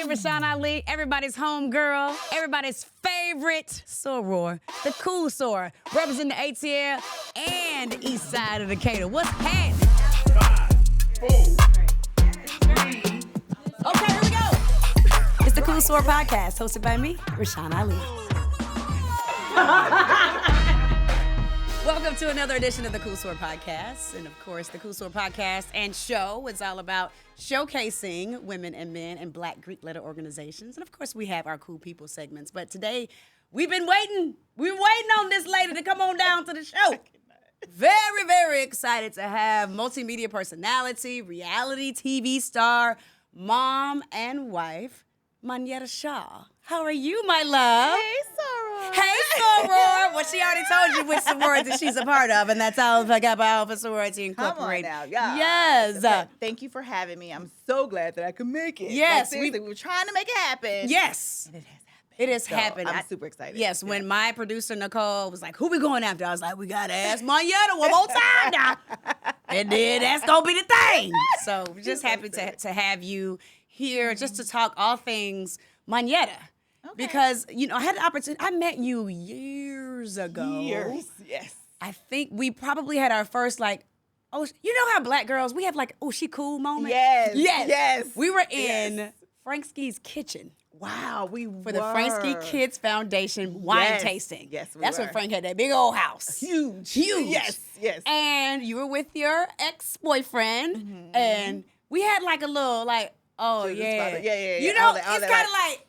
Rashan Ali, everybody's homegirl, everybody's favorite soror, the cool soror, representing the ATL and the east side of Decatur. What's happening? 5, 4, 3. Okay, here we go. It's the Cool Soror Podcast, hosted by me, Rashan Ali. Welcome to another edition of the Cool Soror Podcast. And of course, the Cool Soror Podcast and show is all about showcasing women and men in Black Greek letter organizations. And of course, we have our Cool People segments. But today, we've been waiting. We've been waiting on this lady to come on down to the show. Very, very excited to have multimedia personality, reality TV star, mom and wife, Monyetta Shaw. How are you, my love? Hey, Soror. Hey, Soror. Well, she already told you which sorority she's a part of, and that's Alpha Kappa Alpha Sorority Incorporated. Come on now, Yes. Thank you for having me. I'm so glad that I could make it. Yes. Like, seriously, we were trying to make it happen. Yes. And it has happened. It has So, happened. I'm super excited. Yes, when my producer, Nicole, was like, who we going after? I was like, we got to ask Monyetta one more time now. And then that's going to be the thing. So we're just happy to have you here just to talk all things Monyetta. Okay. Because, you know, I had the opportunity. I met you years ago. Yes. I think we probably had our first, like, oh, you know how Black girls, we have like, oh, she cool moment? Yes. We were in Frank Ski's kitchen. Wow, we For the Frank Ski Kids Foundation wine tasting. Yes, That's when Frank had that big old house. Huge. Yes. And you were with your ex-boyfriend, and we had like a little, like, oh, yeah. Yeah. You know, it's kind of like,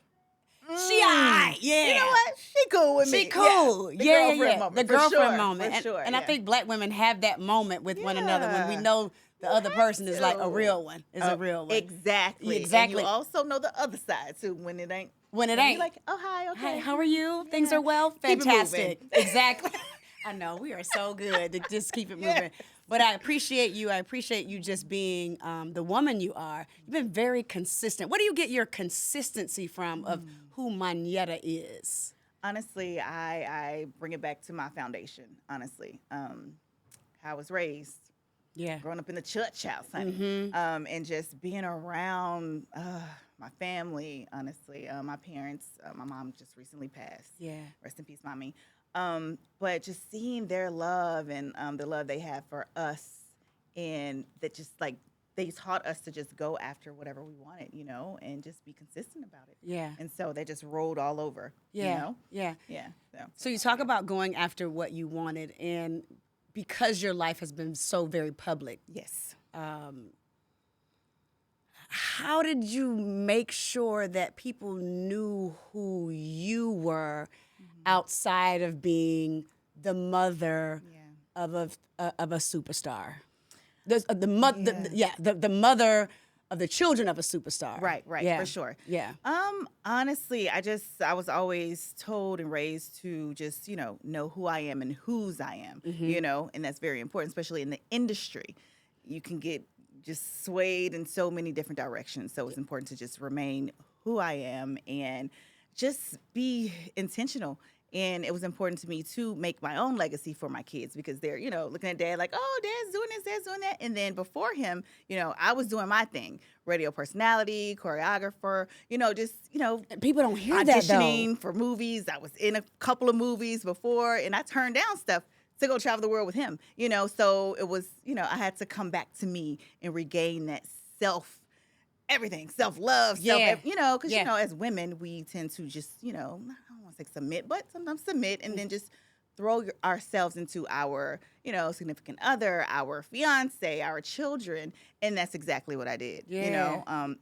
she alright, yeah. You know what? She cool with me. She cool. Yeah. Yeah. The girlfriend moment. For sure. And I think Black women have that moment with one another when we know the other person is like a real one. A real one. Exactly. And you also know the other side too when it ain't. When it ain't. You're like, oh, hi, okay. Hi, how are you? Yeah. Things are well? Fantastic. Exactly. I know. We are so good to just keep it moving. Yeah. But I appreciate you. I appreciate you just being the woman you are. You've been very consistent. Where do you get your consistency from of who Monyetta is? Honestly, I bring it back to my foundation, honestly. How I was raised. Yeah. Growing up in the church house, honey. And just being around my family, honestly. My parents, my mom just recently passed. Yeah. Rest in peace, mommy. But just seeing their love and the love they have for us, and that just like they taught us to just go after whatever we wanted, you know, and just be consistent about it. Yeah. And so they just rolled all over. Yeah. You know? Yeah. Yeah. So you talk about going after what you wanted, and because your life has been so very public. Yes. How did you make sure that people knew who you were outside of being the mother of a superstar? The mother of the children of a superstar. Right, yeah. For sure. Yeah. Honestly, I was always told and raised to just, know who I am and whose I am, and that's very important, especially in the industry. You can get just swayed in so many different directions. So it's important to just remain who I am and just be intentional. And it was important to me to make my own legacy for my kids because they're, looking at dad like, oh, dad's doing this, dad's doing that. And then before him, I was doing my thing. Radio personality, choreographer, And people don't hear that, though. Auditioning for movies. I was in a couple of movies before, and I turned down stuff to go travel the world with him, So it was, I had to come back to me and regain that everything, self-love, because, as women, we tend to just, I don't want to say submit, but sometimes submit and then just throw ourselves into our, significant other, our fiance, our children. And that's exactly what I did,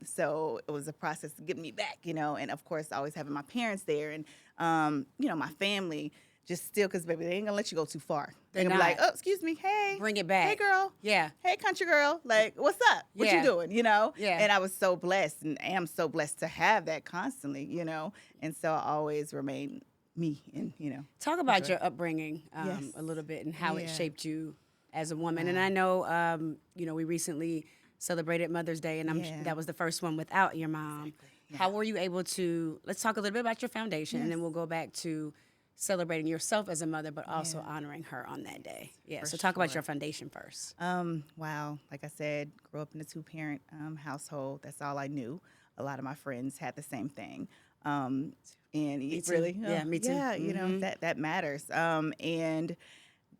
So it was a process to get me back, and of course, always having my parents there and, my family. Just still, because, baby, they ain't going to let you go too far. They're going to be like, oh, excuse me, hey. Bring it back. Hey, girl. Yeah. Hey, country girl. Like, what's up? What you doing, Yeah. And I was so blessed and am so blessed to have that constantly, And so I always remain me and, Talk about your upbringing a little bit and how it shaped you as a woman. And I know, we recently celebrated Mother's Day, and that was the first one without your mom. Exactly. Yeah. How were you able to, let's talk a little bit about your foundation, and then we'll go back to celebrating yourself as a mother, but also honoring her on that day. Yeah, so talk about your foundation first. Wow, like I said, grew up in a two-parent household. That's all I knew. a lot of my friends had the same thing. And Me too. really, Yeah, me too. yeah, that matters. And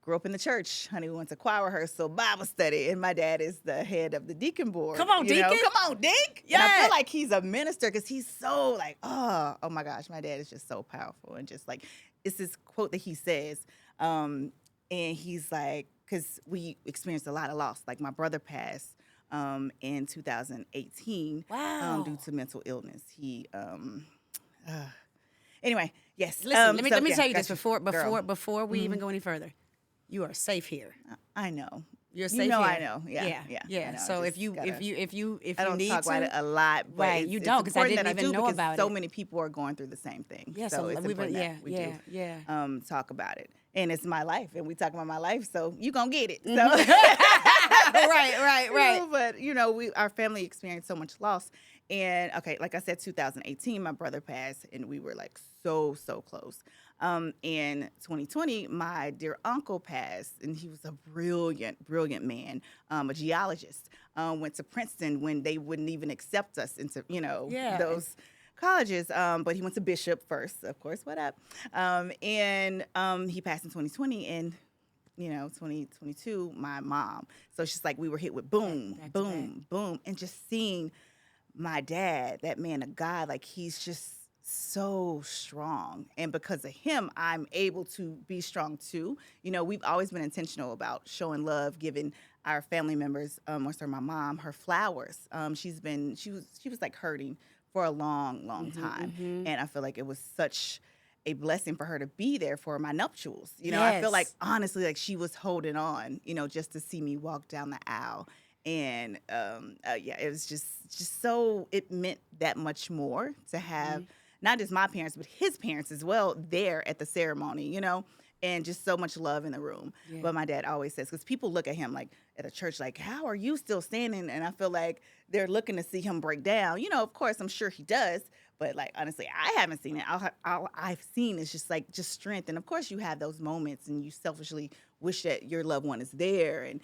grew up in the church, honey. We went to choir rehearsal, Bible study, and my dad is the head of the deacon board. Come on, deacon. Come on, Deke. Yeah. And I feel like he's a minister because he's so like, oh my gosh, my dad is just so powerful. And just like, it's this quote that he says, and he's like, because we experienced a lot of loss. Like my brother passed in 2018 Wow. due to mental illness. He, anyway, yes. Listen, let me yeah, tell you this girl. before we even go any further. You are safe here. I know. You're safe You know, here. I know. Yeah. I know. So I if you just gotta- if I you don't need talk to, about it a lot, but right? it's, You it's don't, because I important didn't that even do know because about so it. many people are going through the same thing. Yeah, so it's important that we do yeah. talk about it, and it's my life, and we talk about my life, so you gonna get it. So right. But our family experienced so much loss, and okay, like I said, 2018, my brother passed, and we were like so close. In 2020, my dear uncle passed, and he was a brilliant man, a geologist. Went to Princeton when they wouldn't even accept us into, those colleges. But he went to Bishop first, of course. What up? And he passed in 2020, and 2022, my mom. So it's just like we were hit with boom, Back to boom, boom, and just seeing my dad, that man of God, like he's just so strong, and because of him I'm able to be strong too. We've always been intentional about showing love, giving our family members, also my mom, her flowers. She was like hurting for a long time, and I feel like it was such a blessing for her to be there for my nuptials. I feel like honestly like she was holding on, just to see me walk down the aisle. And it was just so, it meant that much more to have not just my parents, but his parents as well there at the ceremony, and just so much love in the room. Yeah. But my dad always says, because people look at him like at a church, like, how are you still standing? And I feel like they're looking to see him break down. Of course, I'm sure he does. But like, honestly, I haven't seen it. All I've seen is just strength. And of course you have those moments and you selfishly wish that your loved one is there and,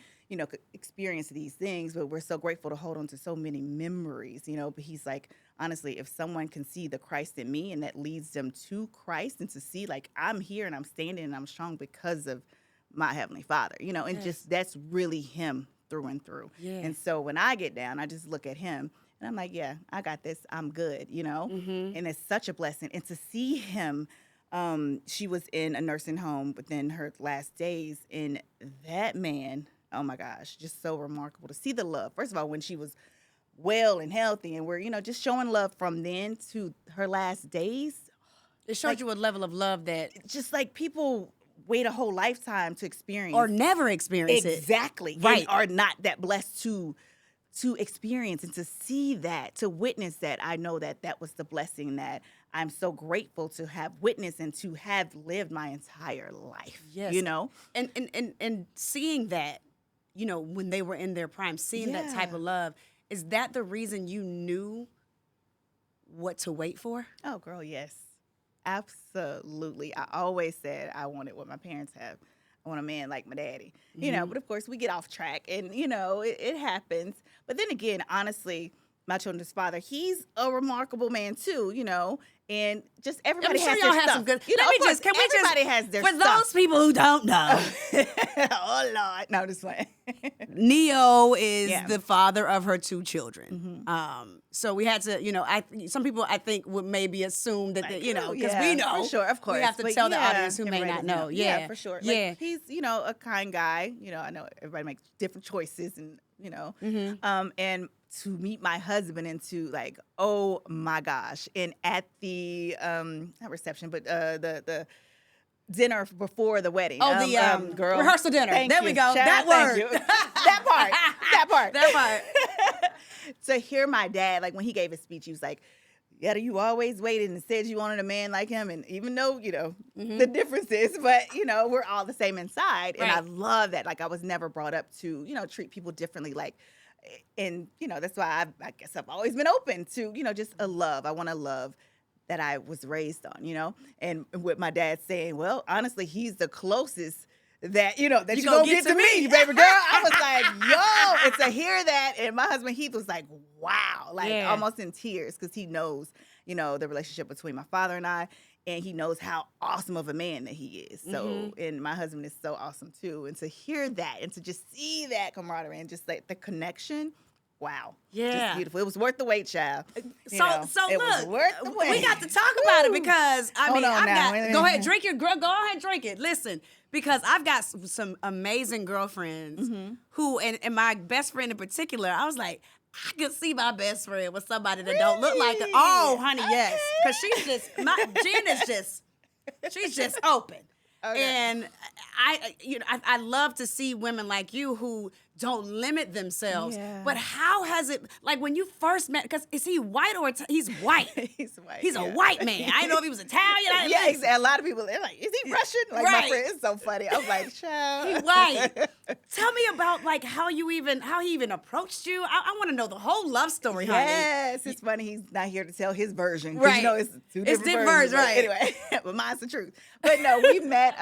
could experience these things. But we're so grateful to hold on to so many memories, But he's like, honestly, if someone can see the Christ in me and that leads them to Christ and to see like I'm here and I'm standing and I'm strong because of my Heavenly Father, and just that's really him through and through. Yeah. And so when I get down, I just look at him. And I'm like, yeah, I got this. I'm good, And it's such a blessing. And to see him, she was in a nursing home within her last days. And that man, oh my gosh, just so remarkable to see the love. First of all, when she was well and healthy and we're, just showing love from then to her last days. It showed you a level of love that just like people wait a whole lifetime to experience. or never experience it. Exactly. Right. And are not that blessed to experience and to see that, to witness that. I know that was the blessing that I'm so grateful to have witnessed and to have lived my entire life. Yes. And seeing that, when they were in their prime, seeing that type of love, is that the reason you knew what to wait for? Oh, girl, yes. Absolutely. I always said I wanted what my parents have. I want a man like my daddy, but of course we get off track and, it happens. But then again, honestly, my children's father, he's a remarkable man too, and just everybody I'm sure has y'all their have stuff. some good. Everybody has their for stuff. those people who don't know, Oh Lord, no, this way. Neo is the father of her two children. Mm-hmm. So we had to, some people I think would maybe assume that, because we know. For sure, of course. We have to But tell the audience who may everybody not doesn't know. Yeah, for sure. Yeah. Like, he's, a kind guy. I know everybody makes different choices and, and to meet my husband and to like, oh my gosh. And at the, not reception, but the dinner before the wedding. Oh, the girl. rehearsal dinner. Thank there you. we go. Shout That out, thank word. you. That part. That To hear my dad, like when he gave his speech, he was like, yeah, you always waited and said you wanted a man like him. And even though, the differences, but, we're all the same inside. And I love that. Like I was never brought up to, treat people differently. Like, and, that's why I guess I've always been open to, just a love. I want a love that I was raised on, and with my dad saying, well, honestly, he's the closest that you gonna get to me, baby girl. I was like, yo, and to hear that, and my husband Heath was like, wow, like almost in tears because he knows, the relationship between my father and I, and he knows how awesome of a man that he is. So, and my husband is so awesome too. And to hear that, and to just see that camaraderie, and just like the connection. Wow. Yeah. Just beautiful. It was worth the wait, child. So it was worth the wait. We got to talk about it because, Hold on now. Go ahead, drink your girl. Go ahead, drink it. Listen, because I've got some amazing girlfriends who, and my best friend in particular, I was like, I could see my best friend with somebody that don't look like her. Oh, honey, yes. Because Jen is she's just open. Okay. And I love to see women like you who don't limit themselves. Yeah. But how has it, like when you first met, because is he white or he's white? He's white. He's a white man. I didn't know if he was Italian. A lot of people, they're like, is he Russian? Like my friend, it's so funny. I was like, child. He's white. Tell me about like how he even approached you. I want to know the whole love story, honey. Yes, it's funny. He's not here to tell his version. Right. It's two different versions, right? Anyway, but mine's the truth. But no, we met.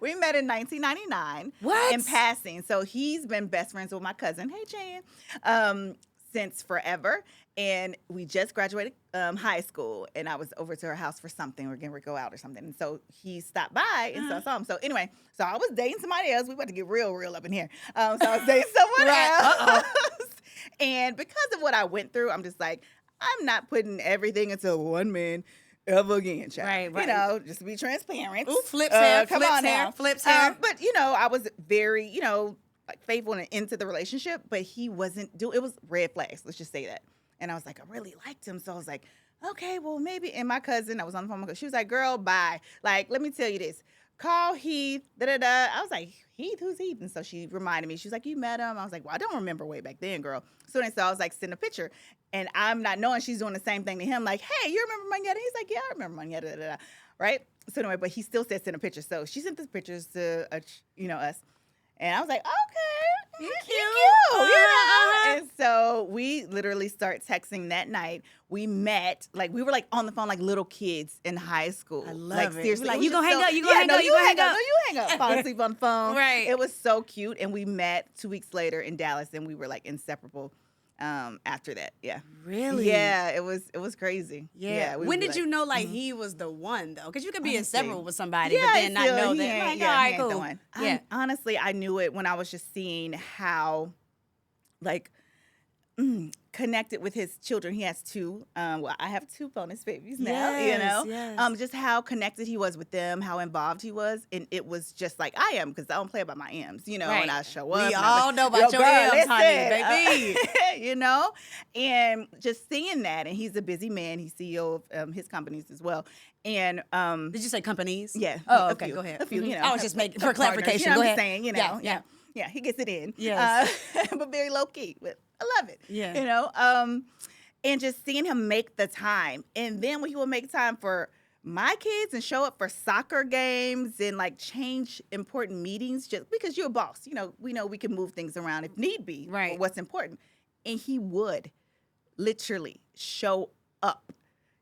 We met in 1999. What? In passing. So he's been best friends with my cousin, hey Jan, since forever. And we just graduated high school, and I was over to her house for something. We're going to go out or something. And so he stopped by, and so I saw him. So anyway, so I was dating somebody else. We about to get real up in here. So I was dating someone else. And because of what I went through, I'm just like, I'm not putting everything into one man ever again, child. Right. Just to be transparent. Ooh, flips hair. But, I was very, like faithful and into the relationship, but he wasn't it was red flags. Let's just say that. And I was like, I really liked him. So I was like, okay, well, maybe. And my cousin, I was on the phone with her. She was like, girl, bye. Like, let me tell you this. Call Heath, da-da-da. I was like, Heath? Who's Heath? And so she reminded me. She was like, you met him? I was like, well, I don't remember way back then, girl. So I was like, send a picture. And I'm not knowing she's doing the same thing to him. Like, hey, you remember Monyetta? He's like, yeah, I remember Monyetta, da-da-da. Right? So anyway, but he still said send a picture. So she sent the pictures to, us. And I was like, okay, you cute. And so we literally start texting that night. We met, like we were like on the phone like little kids in high school. I love like, it. Seriously, like, you gonna hang up? You gonna hang up? You hang up. Fall asleep on the phone. Right. It was so cute. And we met 2 weeks later in Dallas, and we were like inseparable. After that, yeah. Really? Yeah, it was crazy. Yeah. When did you know he was the one though? Because you could be inseparable with somebody, but but then not know that. Like, all right, cool. The one. Honestly, I knew it when I was just seeing how, connected with his children. He has 2. Well, I have 2 bonus babies now. Yes. Just how connected he was with them, how involved he was, and it was just like I am because I don't play about my M's, and I show up. We all know about your M's, honey, baby. And just seeing that, and he's a busy man. He's CEO of his companies as well. And did you say companies? Yeah. Oh, okay. Go ahead. A few. I was just making for clarification. Go ahead. Saying, yeah, he gets it in. Yes. But very low key. But I love it. Yeah. And just seeing him make the time. And then when he will make time for my kids and show up for soccer games and change important meetings just because you're a boss. We know we can move things around if need be. Right. For what's important. And he would literally show up.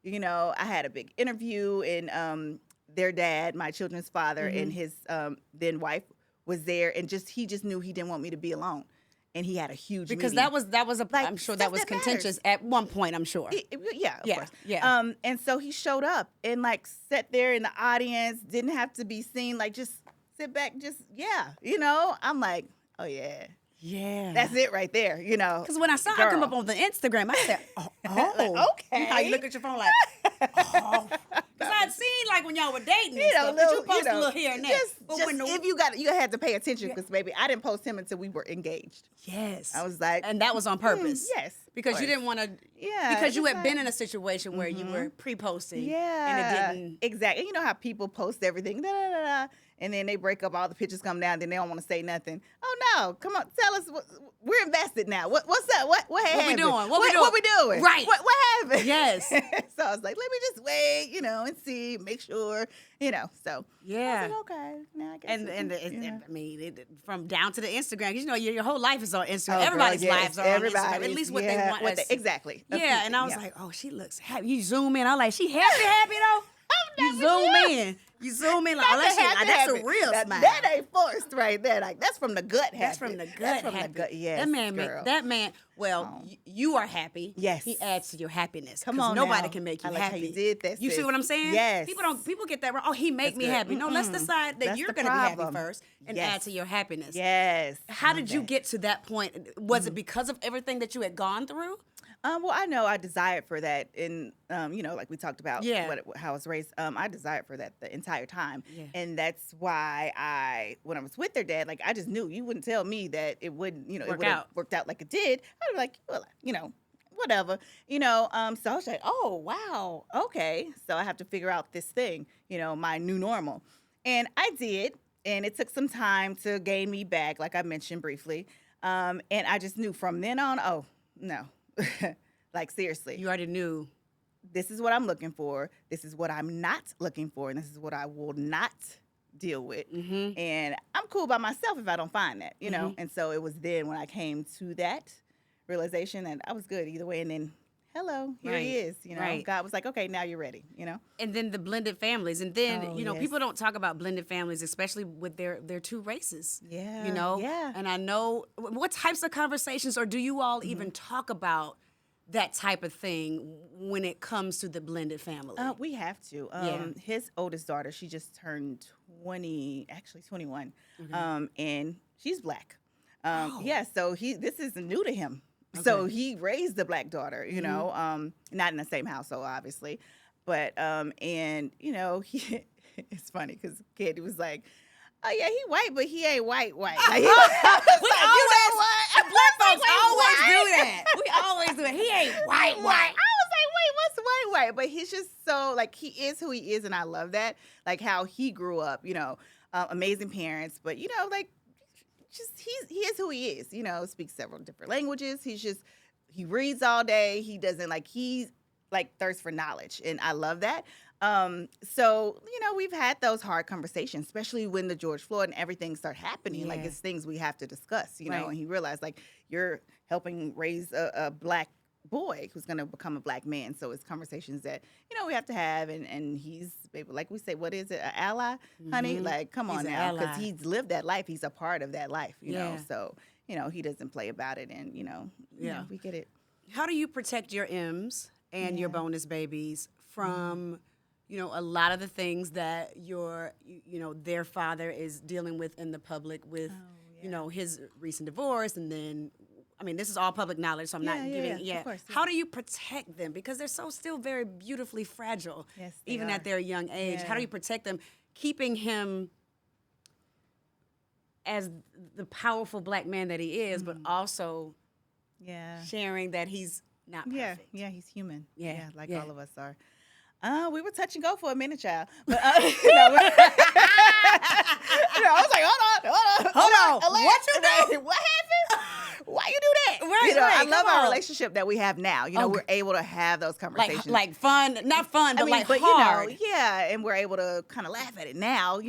I had a big interview and their dad, my children's father, and his then wife was there, and he just knew he didn't want me to be alone, and he had a huge because meeting. that was I'm sure that was contentious at one point. I'm sure. Of course. Yeah. And so he showed up and sat there in the audience, didn't have to be seen, just sit back, I'm like, oh yeah. Yeah. That's it right there, Because when I saw it come up on the Instagram, I said, oh. Okay. How you look at your phone oh. Because I'd seen when y'all were dating and stuff, that you post a little here and there. If you had to pay attention because, baby, I didn't post him until we were engaged. Yes. I was like. And that was on purpose. Yes. Because you didn't want to. Yeah. Because you had been in a situation where you were pre-posting. Yeah. And it didn't. Exactly. You know how people post everything. And then they break up, all the pictures come down, then they don't want to say nothing. Oh no, come on, tell us. We're invested now. What's up? What happened? We doing? What we doing? Right. What happened? Yes. So I was like, let me just wait, and see, make sure, So yeah. I was like, okay, now I guess. From down to the Instagram, your whole life is on Instagram. Oh, Everybody's girl, lives are on Instagram. At least what they want. Exactly. Yeah, and I was like, oh, she looks happy. You zoom in, I'm like, she happy though. You zoom in. You zoom in like, oh, that's a real smile. That ain't forced right there. Like, that's from the gut. That's from the gut. Yes, that man. Well, you are happy. Yes, he adds to your happiness. Come on, nobody can make you I like happy. How you did that. You see what I'm saying? Yes. People get that wrong. Oh, he make me happy. No, let's decide that you're going to be happy first and add to your happiness. Yes. How did you get to that point? Was it because of everything that you had gone through? Well, I know I desired for that, and like we talked about, how I was raised. I desired for that the entire time, and that's why when I was with their dad, like I just knew you wouldn't tell me that it wouldn't, it would have worked out like it did. I'd be like, well, whatever, So I was like, oh wow, okay, so I have to figure out this thing, my new normal, and I did, and it took some time to gain me back, like I mentioned briefly, and I just knew from then on, oh no. Like, seriously. You already knew. This is what I'm looking for. This is what I'm not looking for. And this is what I will not deal with. Mm-hmm. And I'm cool by myself if I don't find that, know? And so it was then when I came to that realization that I was good either way. And then, hello, here he is. God was like, okay, now you're ready, And then the blended families. And then, people don't talk about blended families, especially with their two races. Yeah. Yeah. And I know, what types of conversations, or do you all even talk about that type of thing when it comes to the blended family? We have to. His oldest daughter, she just turned 21, and she's Black. Yeah, so this is new to him. Okay. So he raised a Black daughter, not in the same household, obviously. But, he, it's funny because Kid was like, oh, yeah, he white, but he ain't white. Like, Black folks always do that. We always do it. He ain't white. I was like, wait, what's white? But he's just so, like, he is who he is, and I love that. Like, how he grew up, amazing parents. But, like, he is who he is, speaks several different languages. He reads all day. He doesn't, he's, thirst for knowledge, and I love that. So, we've had those hard conversations, especially when the George Floyd and everything start happening. Like, it's things we have to discuss, know, and he realized, you're helping raise a Black boy who's going to become a Black man. So it's conversations that, we have to have. And he's, like we say, what is it, an ally, honey? Like, come on now, because he's lived that life. He's a part of that life, you know. So, he doesn't play about it. And, we get it. How do you protect your M's and your bonus babies from... a lot of the things that their father is dealing with in the public with, his recent divorce. And then, this is all public knowledge, so I'm not giving, Of course, How do you protect them? Because they're still very beautifully fragile, even at their young age. Yeah. How do you protect them, keeping him as the powerful Black man that he is, but also sharing that he's not perfect? Yeah, he's human. Yeah, all of us are. We were touch and go for a minute, child. But, I was like, hold on. What you did? What happened? Why you do that? Right, I love our relationship that we have now. We're able to have those conversations. Like fun, not fun, but hard. And we're able to kind of laugh at it now,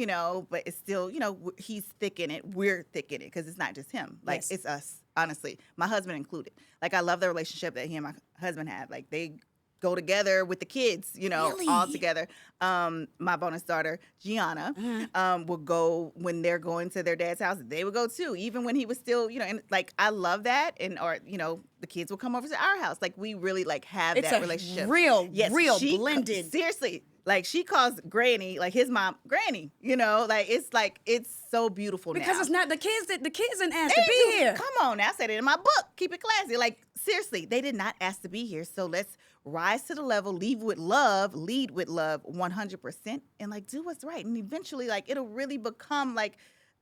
but it's still, he's thick in it. We're thick in it because it's not just him. It's us, honestly. My husband included. I love the relationship that he and my husband have. They go together with the kids, really? All together. My bonus daughter, Gianna, will go when they're going to their dad's house. They would go too, even when he was still, and I love that. And the kids will come over to our house. We really have that relationship. Real blended. Seriously, she calls Granny, his mom, Granny. It's so beautiful because now. It's not the kids didn't ask to be here. Come on, now, I said it in my book. Keep it classy. Seriously, they did not ask to be here. So let's rise to the level, lead with love 100%, and do what's right. And eventually, it'll really become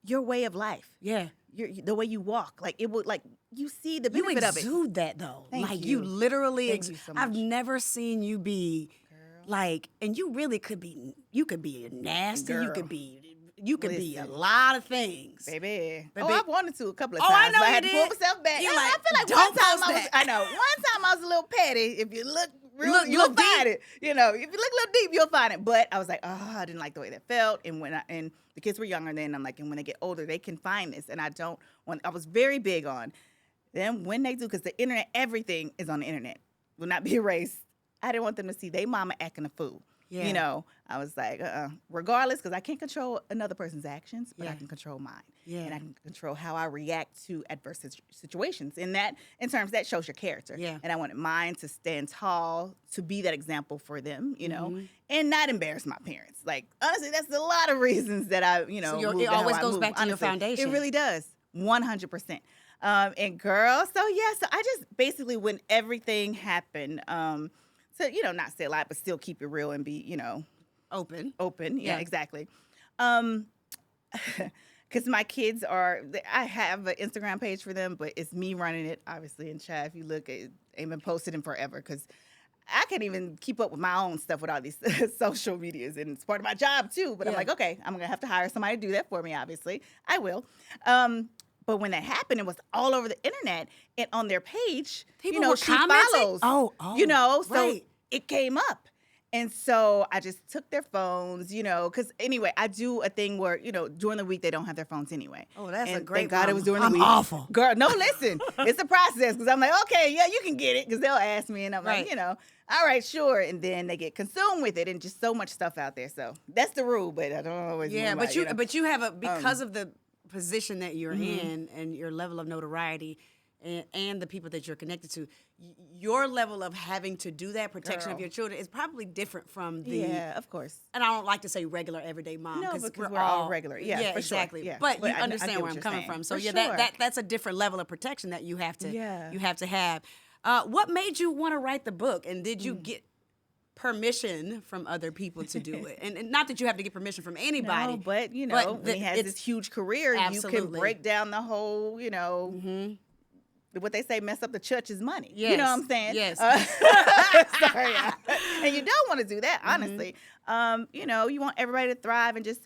your way of life. Yeah. The way you walk. It would, you see the benefit of it. You exude that, though. Thank you literally, Thank you so much. I've never seen you be, and you really could be nasty. Girl. You could be a lot of things. Baby. I've wanted to a couple of times. I know I you had did. to pull myself back. You're I feel like don't one time post that. I know. One time I was a little petty. If you look real, you'll find it. If you look a little deep, you'll find it. But I was like, I didn't like the way that felt. And and the kids were younger then, I'm like, and when they get older, they can find this. And I was very big on them when they do, because the internet, everything is on the internet, will not be erased. I didn't want them to see their mama acting a fool. Yeah. You know, I was like, regardless, because I can't control another person's actions, but I Yeah. can control mine. Yeah. And I can control how I react to adverse situations. In terms, that shows your character. Yeah. And I wanted mine to stand tall, to be that example for them, you know, Mm-hmm. and not embarrass my parents. Like, honestly, that's a lot of reasons that I, it always goes back to your foundation. It really does. 100%. And girl, so I just basically, when everything happened, so, not say a lot, but still keep it real and be, Open. Yeah, exactly. Because my kids I have an Instagram page for them, but it's me running it, obviously. And Chad, if you look, it ain't been posted in forever because I can't even keep up with my own stuff with all these social medias, and it's part of my job too. But I'm like, okay, I'm gonna have to hire somebody to do that for me. Obviously, I will. But when that happened, it was all over the internet and on their page. People were she commenting? follows. Oh, So right. it came up. And so I just took their phones, because anyway, I do a thing where, during the week they don't have their phones anyway. Oh, that's and a great thank God it was during I'm the week. awful. Girl, no, listen, it's a process because I'm like, okay, yeah, you can get it because they'll ask me and I'm Right. like, all right, sure. And then they get consumed with it and just so much stuff out there. So that's the rule, but I don't always. Yeah, but you have because of the position that you're in and your level of notoriety and the people that you're connected to, your level of having to do that protection of Girl. your children is probably different from the. Yeah, of course. And I don't like to say regular everyday mom. No, because we're all regular. Yeah, for exactly. Sure. Yeah. But you I understand get where what I'm you're coming saying. from. So For yeah, sure. that's a different level of protection that you have to. Yeah. You have to have. What made you want to write the book, and did you get permission from other people to do it? And not that you have to get permission from anybody. No, but when he has this huge career, Absolutely. you can break down the whole, what they say, mess up the church's money. Yes. You know what I'm saying? Yes. Sorry. And you don't want to do that, honestly. You want everybody to thrive and just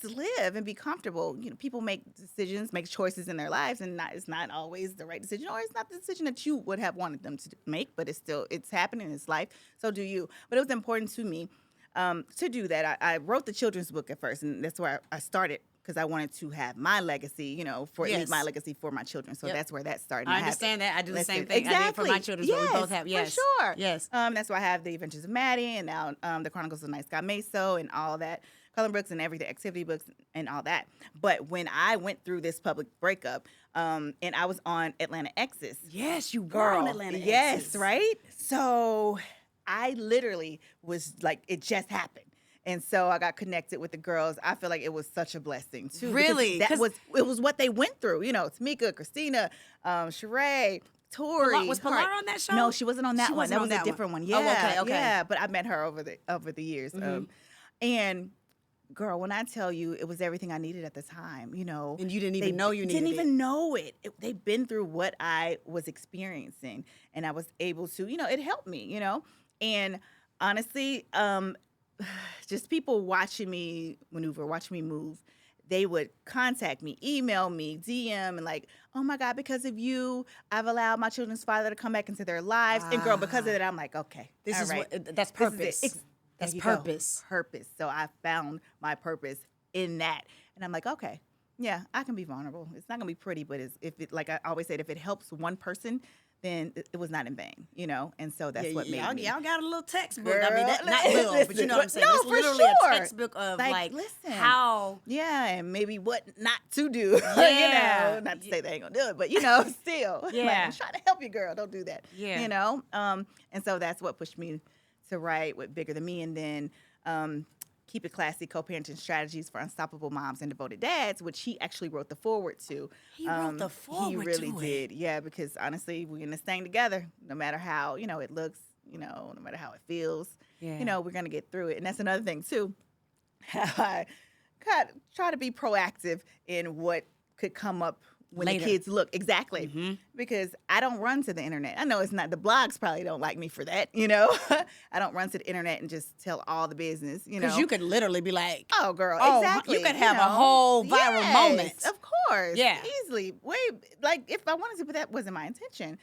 live and be comfortable. People make decisions, make choices in their lives, and it's not always the right decision, or it's not the decision that you would have wanted them to make, but it's happening in his life. So do you. But it was important to me to do that. I wrote the children's book at first, and that's where I started because I wanted to have my legacy, my legacy for my children. So that's where that started. I understand that. I do the same thing. Exactly. I did for my children, so we both have. Yes, for sure. Yes. That's why I have the Adventures of Maddie, and now the Chronicles of Night Sky Meso, and all that. Coloring books and everyday activity books and all that. But when I went through this public breakup, and I was on Atlanta Exes. Yes, you were on Atlanta Exes. Yes, right? So I literally was like, it just happened. And so I got connected with the girls. I feel like it was such a blessing too. Really? It was what they went through. Tamika, Christina, Sheree, Tori. Was Pilar on that show? No, she wasn't on that one. That was a different one. Yeah. Oh, okay. Yeah, but I met her over the years. And girl, when I tell you, it was everything I needed at the time, And you didn't even know you needed it. Didn't even know it. They've been through what I was experiencing, and I was able to, it helped me, And honestly, just people watching me maneuver, watching me move, they would contact me, email me, DM, and like, oh my God, because of you, I've allowed my children's father to come back into their lives. And girl, because of that, I'm like, okay, that's purpose. That's purpose. Purpose. So I found my purpose in that. And I'm like, okay, yeah, I can be vulnerable. It's not going to be pretty, but like I always said, if it helps one person, then it was not in vain, And so that's what made me. Y'all got a little textbook. Girl, I mean, not little, but you know what I'm saying. No, it's for literally sure. a textbook of listen, how. Yeah, and maybe what not to do. Yeah. Not to say they ain't gonna do it, but still. Yeah. Like, I'm trying to help you, girl. Don't do that. Yeah. And so that's what pushed me to write with Bigger Than Me, and then Keep It Classy, Co-Parenting Strategies for Unstoppable Moms and Devoted Dads, which he actually wrote the foreword to. He wrote the foreword He really to did, yeah, because honestly, we're in this thing together. No matter how, it looks, no matter how it feels, we're going to get through it. And that's another thing, too. I try to be proactive in what could come up when Later. the kids look. Exactly. Because I don't run to the internet. I know it's not, the blogs probably don't like me for that, I don't run to the internet and just tell all the business, Because you could literally be like, oh, girl, oh, exactly. You could have a whole viral moment. Of course. Yeah. Easily. Like, if I wanted to, but that wasn't my intention.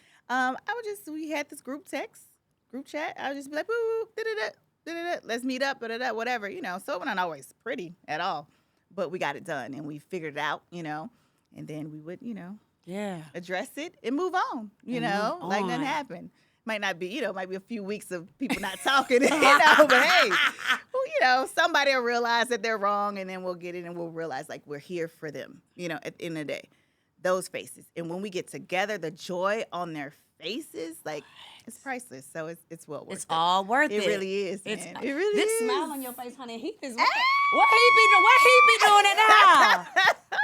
We had this group chat. I would just be like, boo, da-da-da, let's meet up, da-da-da, whatever, So it wasn't always pretty at all. But we got it done, and we figured it out, and then we would, yeah, address it and move on, like nothing happened. Might not be, might be a few weeks of people not talking, but hey, well, somebody will realize that they're wrong, and then we'll get in and we'll realize like we're here for them, at the end of the day. Those faces. And when we get together, the joy on their faces, like, it's priceless. So it's well worth it. It's all worth it. It really is, man. It really this is. This smile on your face, honey, Heath is what he be doing at the house?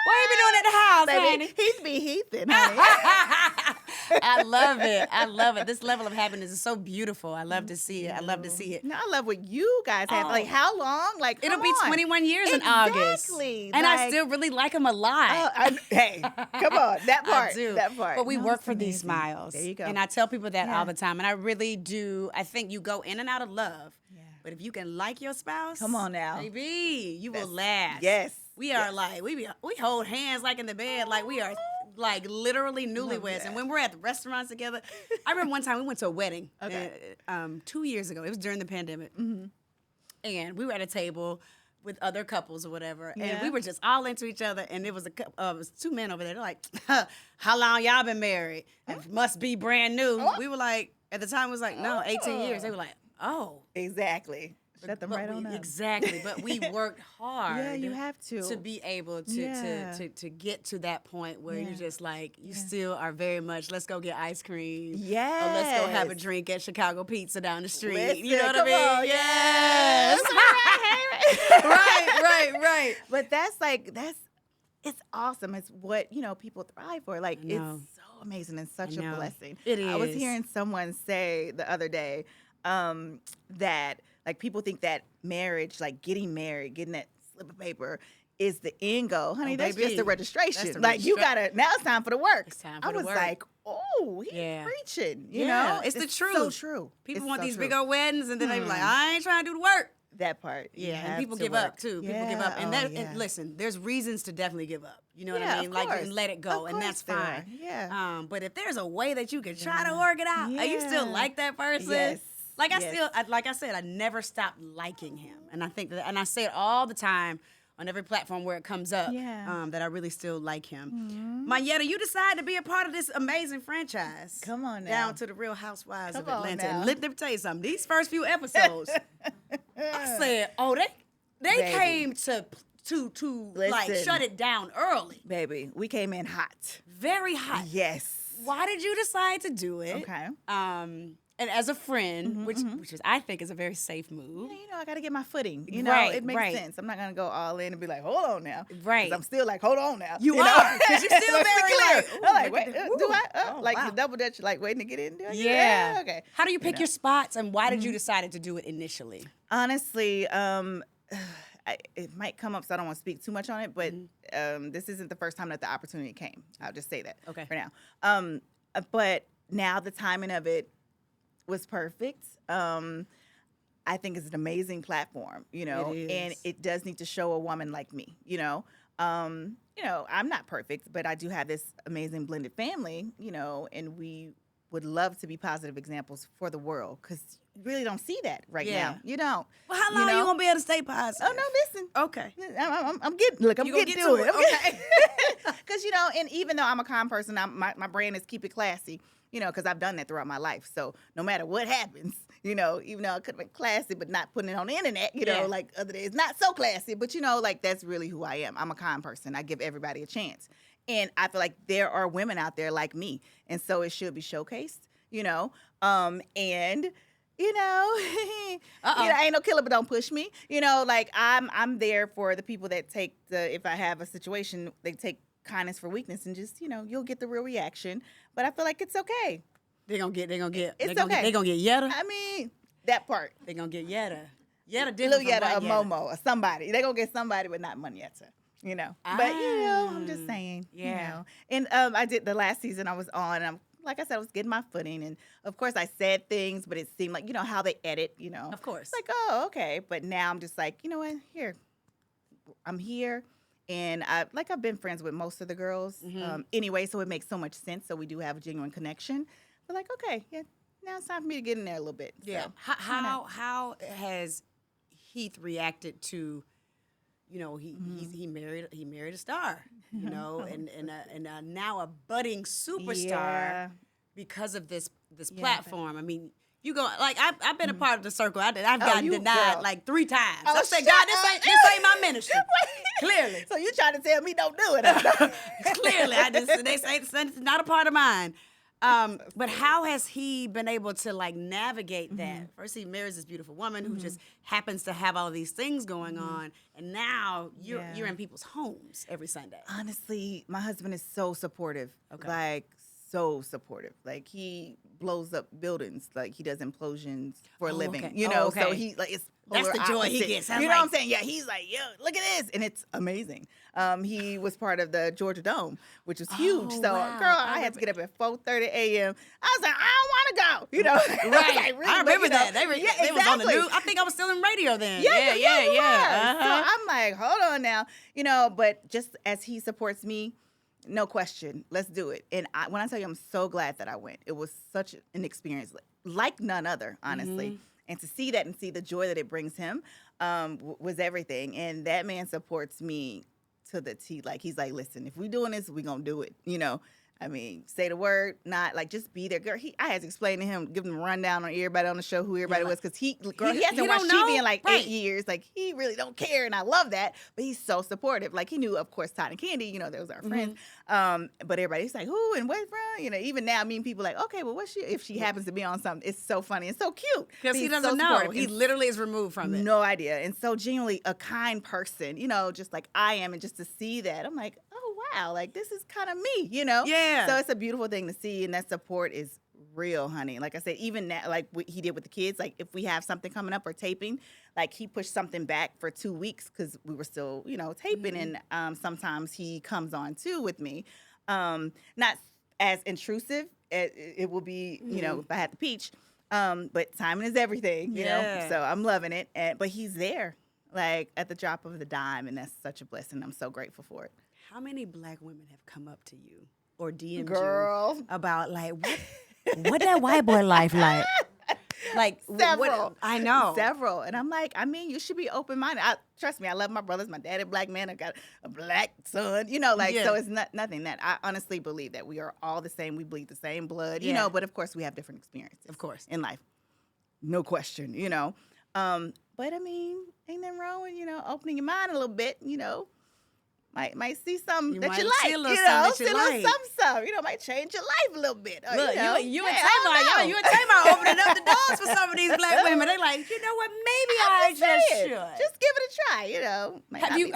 What he be doing at the house, Baby, honey? Heath be Heathin', honey. I love it. I love it. This level of happiness is so beautiful. I love to see it. I love to see it. No, I love what you guys have. Like, how long? Like, it'll be 21 years in August. Exactly. And I still really like him a lot. Hey, come on. That part. I do. That part. But we work for these smiles. There you go. And I tell people that all the time. And I really do. I think you go in and out of love. Yeah. But if you can like your spouse, come on now, baby, you will last. Yes. We are like, we hold hands like in the bed, like we are like literally newlyweds. And when we're at the restaurants together, I remember one time we went to a wedding 2 years ago. It was during the pandemic. Mm-hmm. And we were at a table with other couples or whatever. Yeah. And we were just all into each other. And it was it was two men over there. They're like, how long y'all been married? It must be brand new. Oh. We were like, at the time it was like, no, 18 years. They were like, oh. Exactly. Shut them right on up. Exactly. But we worked hard. Yeah, you have to be able to get to that point where you're just like, you still are very much, let's go get ice cream. Yes. Or let's go have a drink at Chicago Pizza down the street. Listen, you know what I mean? On, yes. Right. But it's awesome. It's what, people thrive for. Like, it's so amazing and such a blessing. It is. I was hearing someone say the other day that, like, people think that marriage, like getting married, getting that slip of paper is the end goal. Honey, that's just the registration. You gotta, now it's time for the work. It's time for the work. I was like, oh, he's preaching. You know? It's the truth. So true. People want these big old weddings and then they be like, I ain't trying to do the work. That part. Yeah, and people give up too. People give up. And and listen, there's reasons to definitely give up. You know what I mean? Like, and let it go, and that's fine. Yeah. But if there's a way that you can try to work it out, are you still like that person? Yes. Like I said, I never stopped liking him, and I think that, and I say it all the time on every platform where it comes up, that I really still like him. Mm-hmm. Monyetta, you decided to be a part of this amazing franchise. Come on now. Down to the Real Housewives of Atlanta. And let me tell you something. These first few episodes, I said, they came to like shut it down early. Baby, we came in hot. Very hot. Yes. Why did you decide to do it? Okay. And as a friend, which is I think is a very safe move. Yeah, I got to get my footing. It makes sense. I'm not going to go all in and be like, hold on now. Right. I'm still like, hold on now. You are, because you're still very clear. I'm like, wait, do I? The double dutch, like waiting to get in there? Yeah. Okay. How do you pick your spots, and why did you decide to do it initially? Honestly, it might come up, so I don't want to speak too much on it, but this isn't the first time that the opportunity came. I'll just say that for now. But now the timing of it was perfect. I think it's an amazing platform, and it does need to show a woman like me, I'm not perfect, but I do have this amazing blended family, and we would love to be positive examples for the world, because you really don't see that now. You don't. Well, how long are you going to be able to stay positive? Oh, no, listen. Okay. I'm getting to it. Okay. Because, and even though I'm a calm person, my brand is keep it classy, because I've done that throughout my life. So no matter what happens, even though I could have been classy, but not putting it on the internet, like other days, not so classy, but, like that's really who I am. I'm a calm person. I give everybody a chance. And I feel like there are women out there like me. And so it should be showcased, and ain't no killer, but don't push me. Like I'm there for the people that take if I have a situation, they take kindness for weakness, and just, you'll get the real reaction. But I feel like it's okay. They're gonna get They're gonna get Yetta. I mean, that part. They're gonna get Yetta. Yetta different Little from Yetta, or Momo, or somebody. They're gonna get somebody, but not Monyetta. But I'm just saying, And I did the last season I was on, and like I said, I was getting my footing, and of course I said things, but it seemed like, how they edit, Of course. Like, oh, okay. But now I'm just like, you know what, I'm here, and I've been friends with most of the girls anyway, so it makes so much sense. So we do have a genuine connection. But like, okay, now it's time for me to get in there a little bit. Yeah. So, how has Heath reacted to, he married a star, and now a budding superstar because of this this Yeah, platform. I mean, you go like I've been a part of the circle. I've gotten you denied girl. like 3 times. Oh, I said, shut God, up. this ain't my ministry. Clearly. So you trying to tell me don't do it? Huh? Clearly, they say it's not a part of mine. But how has he been able to like navigate that? First, he marries this beautiful woman who just happens to have all of these things going on, and now you're in people's homes every Sunday. Honestly, my husband is so supportive. Okay. Like so supportive. Like he blows up buildings. Like he does implosions for a living. Okay. You know, okay. so he like it's That's polar the joy he opposite. gets. You know what I'm saying? Yeah, he's like, yo, look at this, and it's amazing. He was part of the Georgia Dome, which was huge. So, wow. girl, I had to get up at 4:30 a.m. I was like, I don't want to go. You know, Right. Like, really, I remember that. They exactly. was on the news. I think I was still in radio then. Yeah. You were. Uh-huh. So I'm like, hold on now, you know. But just as he supports me, no question, let's do it. And when I tell you, I'm so glad that I went. It was such an experience, like none other, honestly. And to see that and see the joy that it brings him was everything. And that man supports me to the T. Like, he's like, listen, if we doing this, we gonna do it. You know, I mean, say the word, not like just be there. Girl, I had to explain to him, give him a rundown on everybody on the show, who everybody was, because he hasn't watched TV in like 8 years. Like, he really don't care, and I love that. But he's so supportive. Like, he knew, of course, Todd and Candy, you know, those are our friends. But everybody's like, who and where from? You know, even now, I mean, people like, okay, well, what's she, if she happens to be on something? It's so funny and so cute. Because he doesn't know. He literally is removed from it. No idea. And so genuinely a kind person, you know, just like I am. And just to see that, I'm like, oh, wow, like this is kind of me, you know? Yeah. So it's a beautiful thing to see. And that support is real, honey. Like I said, even now, like what he did with the kids, like if we have something coming up or taping, like he pushed something back for 2 weeks because we were still, you know, taping. And sometimes he comes on too with me. Not as intrusive as it will be, you know, if I had the peach. But timing is everything, you know? So I'm loving it. But he's there, like at the drop of the dime. And that's such a blessing. I'm so grateful for it. How many black women have come up to you or DM'd Girl. you about like what that white boy life like? Like several. I know. Several. And I'm like, I mean, you should be open-minded. Trust me, I love my brothers. My dad is a black man. I got a black son. You know, like, so it's nothing that I honestly believe that we are all the same. We bleed the same blood, you know, but of course we have different experiences. Of course. In life. No question, you know. But I mean, ain't nothing wrong with, you know, opening your mind a little bit, you know. Might see something that you like, you know, see a little something, you know, might change your life a little bit. Or, Look, you and you and Tamar opening up the doors for some of these black women. They like, you know what, maybe I just should. Just give it a try, you know.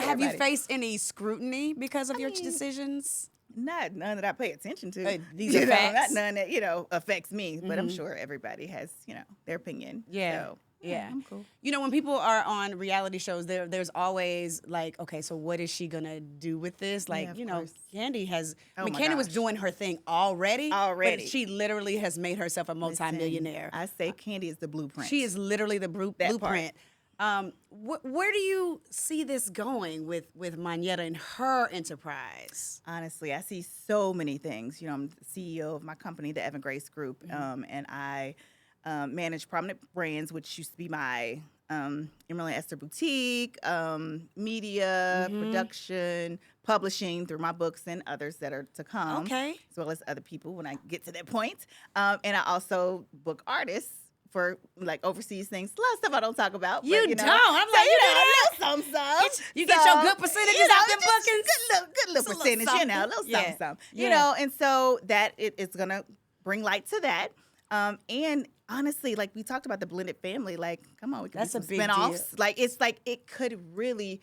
Have you faced any scrutiny because of your decisions? Not none that I pay attention to. These are facts. Not none that, you know, affects me, but I'm sure everybody has, you know, their opinion. Yeah. So, yeah, I'm cool. You know, when people are on reality shows, there's always like, okay, so what is she gonna do with this? Like, you know, course. Candy has. I mean, Candy was doing her thing already. But she literally has made herself a multimillionaire. I say Candy is the blueprint. She is literally the blueprint. Where do you see this going with Monyetta and her enterprise? Honestly, I see so many things. You know, I'm the CEO of my company, the Evan Grace Group, and I manage Prominent Brands, which used to be my Emily Esther Boutique, media, production, publishing through my books and others that are to come. Okay. As well as other people when I get to that point. And I also book artists for like overseas things. A lot of stuff I don't talk about. You know, don't. I'm like, you know, some. You get your good percentages out them bookings. Good little percentage, you know, a little something. You know, and so that it's gonna bring light to that. And honestly, like we talked about the blended family, like, come on, we can do some spinoffs. Deal. Like, it's like it could really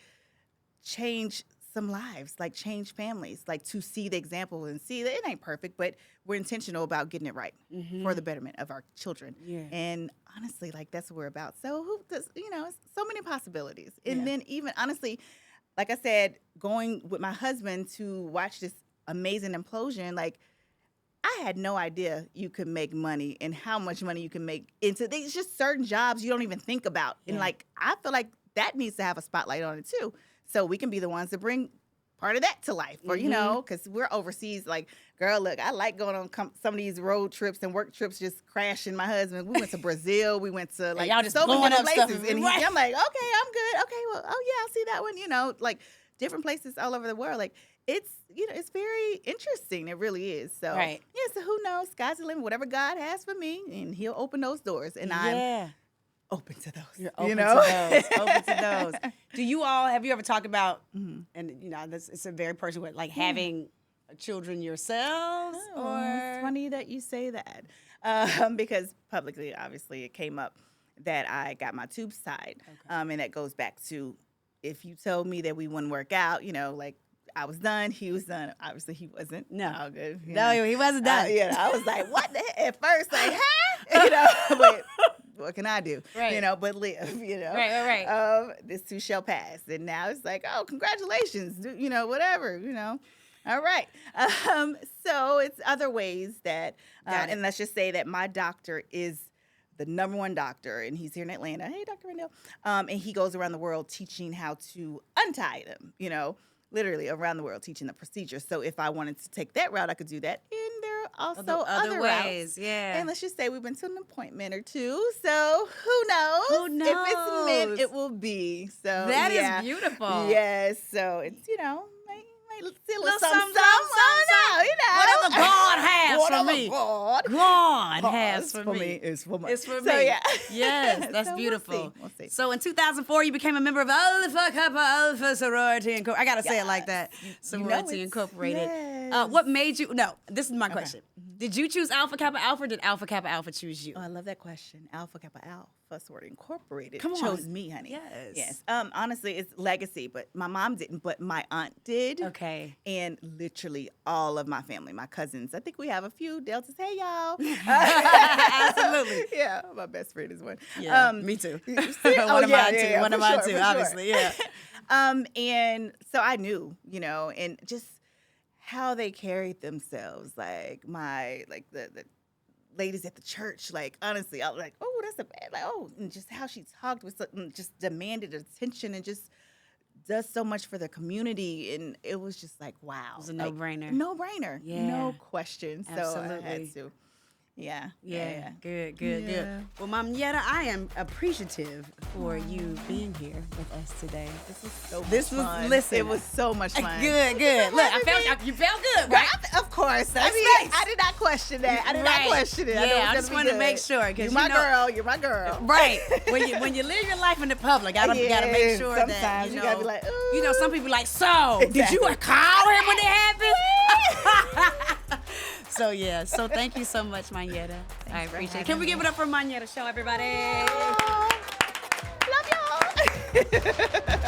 change some lives, like change families, like to see the example and see that it ain't perfect, but we're intentional about getting it right for the betterment of our children. Yeah. And honestly, like that's what we're about. So who does, you know, it's so many possibilities. And then even honestly, like I said, going with my husband to watch this amazing implosion, like I had no idea you could make money and how much money you can make into these just certain jobs you don't even think about. And like, I feel like that needs to have a spotlight on it too. So we can be the ones that bring part of that to life. Or, you know, because we're overseas. Like, girl, look, I like going on some of these road trips and work trips, just crashing my husband. We went to Brazil. We went to like y'all just so many up places. Stuff. And I'm like, okay, I'm good. Okay, well, oh yeah, I'll see that one. You know, like different places all over the world. Like, it's it's very interesting. It really is. So Right. yeah. So who knows? Sky's the limit. Whatever God has for me, and He'll open those doors, and I'm open to those. You're open to those. Open to those. Do you all have you ever talked about? And it's a very personal way, like having children yourselves, Oh, it's funny that you say that, because publicly, obviously, it came up that I got my tubes tied, and that goes back to if you told me that we wouldn't work out, like I was done, he was done. Obviously, he wasn't. No. All good. No, he wasn't done. I was like, what the heck? At first, like, huh? But what can I do? Right. But live, Right. This too shall pass. And now it's like, oh, congratulations, whatever, All right. So it's other ways that, and let's just say that my doctor is the number one doctor, and he's here in Atlanta. Hey, Dr. Rendell. And he goes around the world teaching how to untie them, literally around the world teaching the procedure. So if I wanted to take that route, I could do that. And there are also other ways, routes. yeah. And let's just say we've been to an appointment or two. So who knows? Who knows? If it's meant, it will be. So that is beautiful. Yes. So it's, might see a little something. Whatever God has for me. God has for me. It's for me. It's for me. So, yeah. Yes, that's So beautiful. We'll see. So in 2004, you became a member of Alpha Kappa Alpha Sorority Incorporated. I got to say it like that. Sorority Incorporated. Yes. What made you, no, this is my question. Did you choose Alpha Kappa Alpha or did Alpha Kappa Alpha choose you? Oh, I love that question. Alpha Kappa Alpha Sorority Incorporated Come on. chose me, honey. Yes. Yes. Honestly, it's legacy, but my mom didn't, but my aunt did. Okay. And literally all of my family, my cousins. I think we have a few deltas. Hey, y'all. Absolutely. Yeah, my best friend is one. Yeah, me too. One One of mine too. One of mine too, for obviously, yeah. And so I knew, and just how they carried themselves, like the ladies at the church, like honestly, I was like, oh, that's a bad, like, oh, and just how she talked with just demanded attention and just does so much for the community, and it was just like, wow, It was a no-brainer. no brainer, Yeah. no question. So Absolutely. I had to, yeah. Good. Yeah. Well, Monyetta, I am appreciative for you being here with us today. This was fun. Listen, it was so much fun. Good. Look, I felt you felt good, right? Of course. That's I did not question that. I did not question it. Yeah, I I just wanted to make sure You're my girl. You're my girl. Right. When you live your life in the public, I gotta make sure that sometimes you gotta be like, ooh. some people like, so did you call him when it happened? So thank you so much, Monyetta. I appreciate it. Can we give it up for Monyetta Shaw, everybody? Love y'all.